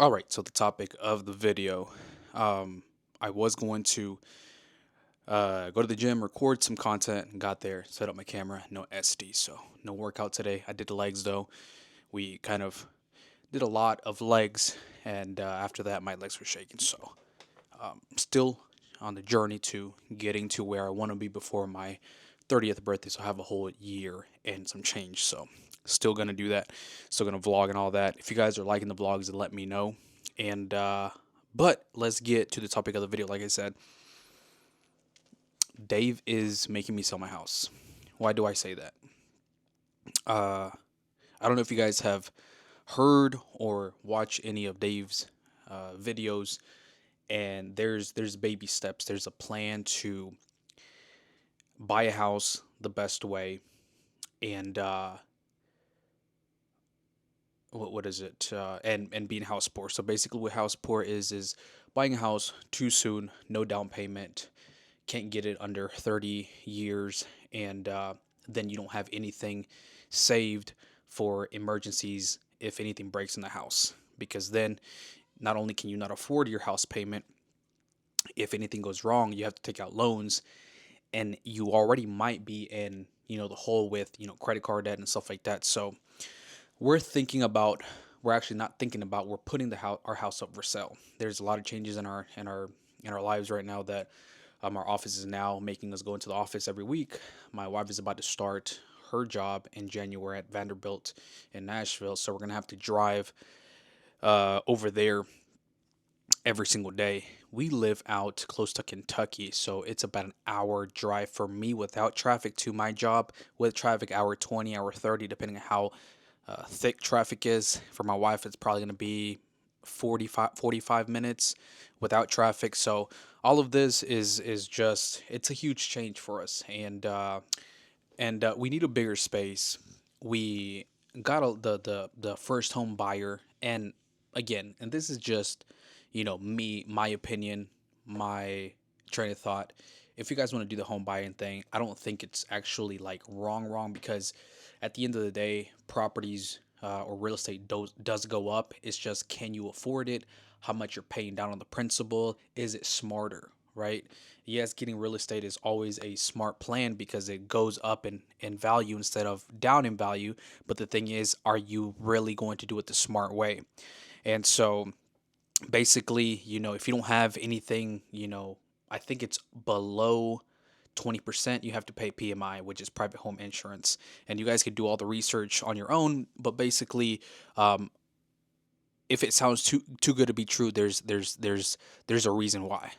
All right, so the topic of the video, I was going to go to the gym, record some content, and got there, set up my camera, no SD, so no workout today. I did the legs though. We kind of did a lot of legs, and after that, my legs were shaking. So still on the journey to getting to where I want to be before my 30th birthday. So I have a whole year and some change. So still gonna do that. Still gonna vlog and all that. If you guys are liking the vlogs, then let me know. And but let's get to the topic of the video. Like I said, Dave is making me sell my house. Why do I say that? Uh, I don't know if you guys have heard or watched any of Dave's videos. And there's baby steps. There's a plan to buy a house the best way, and what is it? And being house poor. So basically, what house poor is buying a house too soon, no down payment, can't get it under 30 years, and then you don't have anything saved for emergencies if anything breaks in the house. Because then, not only can you not afford your house payment, if anything goes wrong, you have to take out loans, and you already might be in the hole with credit card debt and stuff like that. So we're thinking about we're actually not thinking about we're putting our house up for sale. There's a lot of changes in our lives right now that our office is now making us go into the office every week. My wife is about to start her job in January at Vanderbilt in Nashville, so we're gonna have to drive over there every single day. We live out close to Kentucky, so it's about an hour drive for me without traffic to my job. With traffic, hour 20, hour 30, depending on how thick traffic is. For my wife, it's probably going to be 45 minutes without traffic. So all of this is just it's a huge change for us, and we need a bigger space. We got the first home buyer, and again, and this is just me, my opinion, my train of thought. If you guys want to do the home buying thing, I don't think it's actually like wrong, because at the end of the day, properties or real estate does go up. It's just, can you afford it? How much you're paying down on the principal? Is it smarter, right? Yes, getting real estate is always a smart plan because it goes up in value instead of down in value. But the thing is, are you really going to do it the smart way? And so basically, if you don't have anything, I think it's below 20%, you have to pay PMI, which is private home insurance. And you guys could do all the research on your own, but basically, um, if it sounds too good to be true, there's a reason why.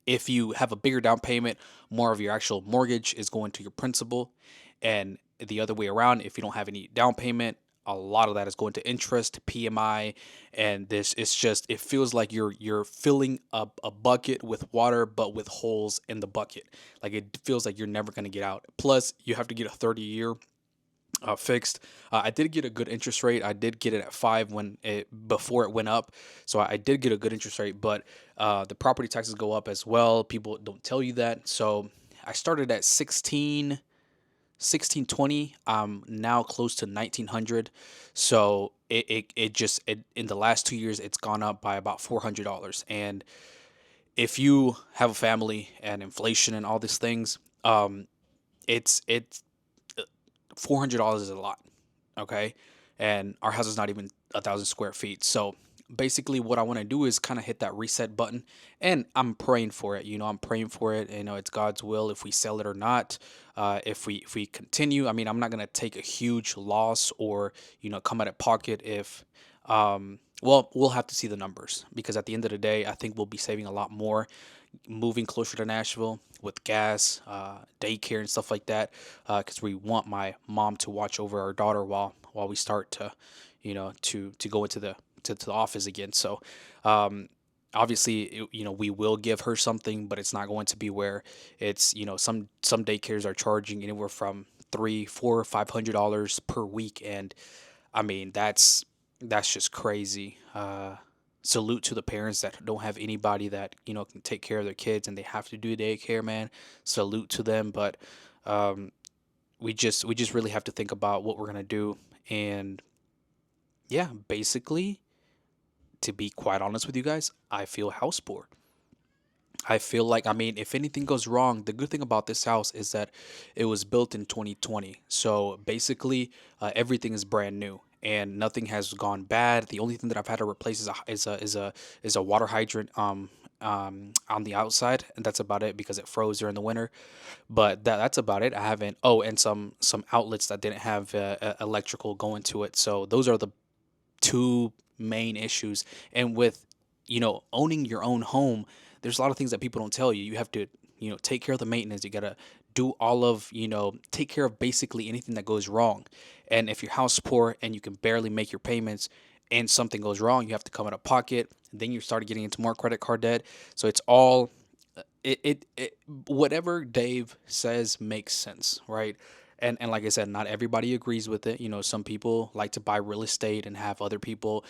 If you have a bigger down payment, more of your actual mortgage is going to your principal, and the other way around, if you don't have any down payment, a lot of that is going to interest, PMI, and this it's just it feels like you're filling up a bucket with water but with holes in the bucket. Like it feels like you're never going to get out. Plus, you have to get a 30-year fixed. I did get a good interest rate. I did get it at 5 when it before it went up, so I did get a good interest rate. But the property taxes go up as well. People don't tell you that. So I started at 1620. I'm now close to 1900. So it in the last 2 years it's gone up by about $400. And if you have a family and inflation and all these things, it's $400 is a lot, okay? And our house is not even 1,000 square feet. So basically, what I want to do is kind of hit that reset button, and I'm praying for it. I'm praying for it. It's God's will if we sell it or not. If we continue, I mean, I'm not gonna take a huge loss or come out of pocket if. Well, we'll have to see the numbers, because at the end of the day, I think we'll be saving a lot more moving closer to Nashville with gas, daycare, and stuff like that. Because we want my mom to watch over our daughter while we start to, to go into the office again. So, obviously, we will give her something, but it's not going to be where it's some daycares are charging anywhere from 3, 4, $500 per week, and I mean that's just crazy. Salute to the parents that don't have anybody that can take care of their kids and they have to do daycare, man. Salute to them, but um, we just really have to think about what we're gonna do, and yeah, basically to be quite honest with you guys, I feel house poor. I feel like, I mean, if anything goes wrong, the good thing about this house is that it was built in 2020. So basically, everything is brand new and nothing has gone bad. The only thing that I've had to replace is a water hydrant on the outside, and that's about it because it froze during the winter. But that's about it. I haven't. Oh, and some outlets that didn't have electrical going to it. So those are the two main issues. And with, owning your own home, there's a lot of things that people don't tell you. You have to, take care of the maintenance. You got to do all of, take care of basically anything that goes wrong. And if your house is poor and you can barely make your payments and something goes wrong, you have to come out of pocket. Then you start getting into more credit card debt. So it's all it whatever Dave says makes sense, right? And like I said, not everybody agrees with it. Some people like to buy real estate and have other people,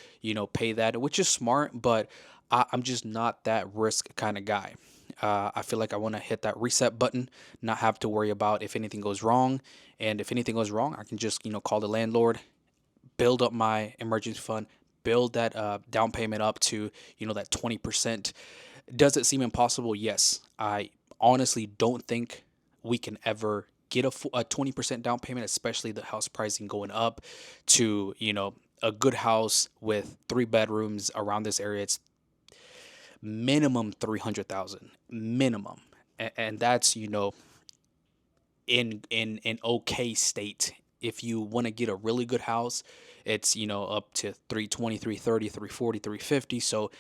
pay that, which is smart, but I'm just not that risk kind of guy. I feel like I want to hit that reset button, not have to worry about if anything goes wrong. And if anything goes wrong, I can just, call the landlord, build up my emergency fund, build that down payment up to, that 20%. Does it seem impossible? Yes. I honestly don't think we can ever get a 20% down payment, especially the house pricing going up to, a good house with 3 bedrooms around this area. It's minimum 300,000 minimum. And that's, in an okay state. If you want to get a really good house, it's, up to 320, 330, 340, 350. So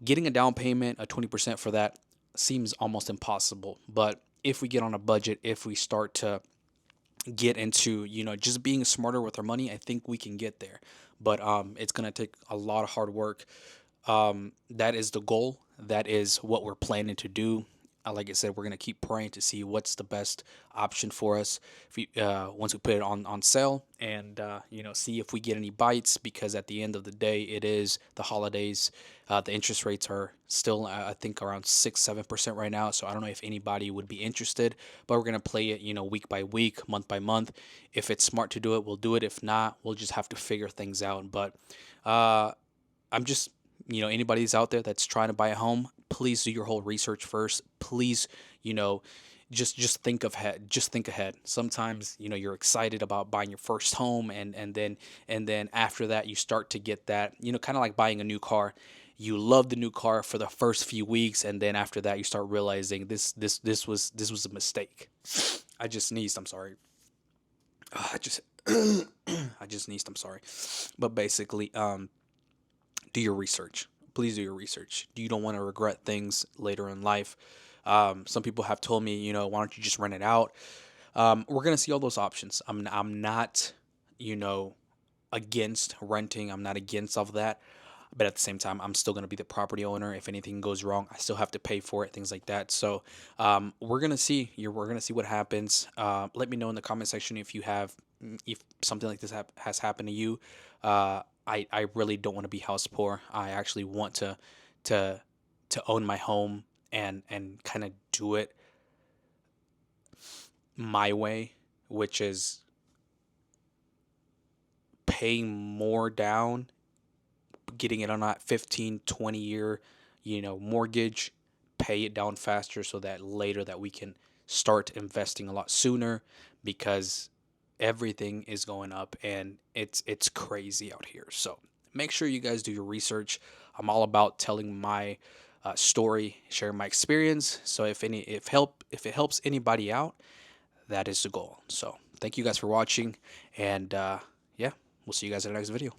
getting a down payment, a 20% for that seems almost impossible. But if we get on a budget, if we start to get into, just being smarter with our money, I think we can get there. But it's going to take a lot of hard work. That is the goal. That is what we're planning to do. Like I said, we're gonna keep praying to see what's the best option for us. If we, once we put it on sale, and see if we get any bites. Because at the end of the day, it is the holidays. The interest rates are still, I think, around 6-7% right now. So I don't know if anybody would be interested, but we're gonna play it, week by week, month by month. If it's smart to do it, we'll do it. If not, we'll just have to figure things out. But I'm just, anybody's out there that's trying to buy a home, please do your whole research first. Please, you know, just think of head, just think ahead. Sometimes, you're excited about buying your first home, and then after that you start to get that, kind of like buying a new car. You love the new car for the first few weeks, and then after that you start realizing this was a mistake. I just sneezed, I'm sorry. I just I just sneezed, I'm sorry. But basically, do your research. Please do your research. You don't want to regret things later in life. Some people have told me, why don't you just rent it out? We're gonna see all those options. I'm not, you know, against renting. I'm not against all of that. But at the same time, I'm still gonna be the property owner. If anything goes wrong, I still have to pay for it, things like that. So we're gonna see. We're gonna see what happens. Let me know in the comment section if you have, if something like this has happened to you. I really don't want to be house poor. I actually want to to own my home and kind of do it my way, which is paying more down, getting it on that 15, 20 year, mortgage, pay it down faster so that later that we can start investing a lot sooner, because everything is going up and it's crazy out here. So make sure you guys do your research. I'm all about telling my story, sharing my experience. So if it helps anybody out, that is the goal. So thank you guys for watching, and yeah, we'll see you guys in the next video.